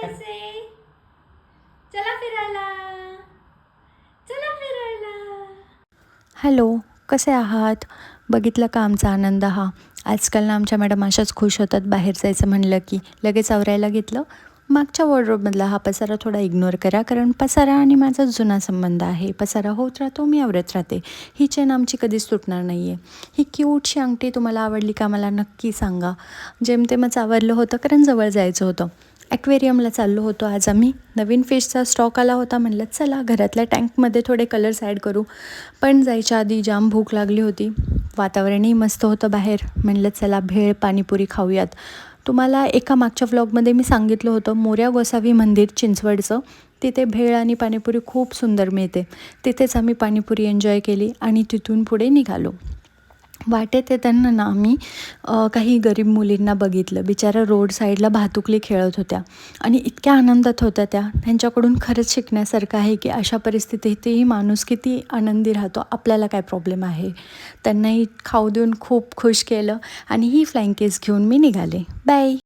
जायचे? चला फिरायला, चला फिरायला. हॅलो, कसे आहात? बघितलं का आमचा आनंद हा? आजकाल ना आमच्या मॅडम अशाच खुश होतात बाहेर जायचं म्हणलं की लगेच आवरायला घेतलं. मागच्या वॉर्डरोबमधला हा पसारा थोडा इग्नोर करा, कारण पसारा आणि माझा जुना संबंध आहे. पसारा होत राहतो, मी आवरत राहते. ही चेन आमची कधीच तुटणार नाही आहे. ही क्यूटशी अंगठी तुम्हाला आवडली का मला नक्की सांगा. जेमतेमच आवरलं होतं, कारण जवळ जायचं होतं. ॲक्वेरियमला चाललो होतो आज आम्ही. नवीन फिशचा स्टॉक आला होता. म्हणलं चला घरातल्या टँकमध्ये थोडे कलर्स ॲड करू. पण जायच्या आधी जाम भूक लागली होती. वातावरणही मस्त होतं बाहेर. म्हणलं चला भेळ पाणीपुरी खाऊयात. तुम्हाला एका मागच्या व्लॉगमध्ये मी सांगितलं होतं मोऱ्या गोसावी मंदिर चिंचवडचं. तिथे भेळ आणि पाणीपुरी खूप सुंदर मिळते. तिथेच आम्ही पाणीपुरी एन्जॉय केली आणि तिथून पुढे निघालो. वाटेत येताना ना आम्ही काही गरीब मुलींना बघितलं. बिचारा रोड साईडला भातुकली खेळत होत्या आणि इतक्या आनंदात होत्या त्या. त्यांच्याकडून खरंच शिकण्यासारखं आहे की अशा परिस्थितीतही माणूस किती आनंदी राहतो. आपल्याला काय प्रॉब्लेम आहे. त्यांनाही खाऊ देऊन खूप खुश केलं आणि ही फ्लाइंग किस घेऊन मी निघाले. बाय.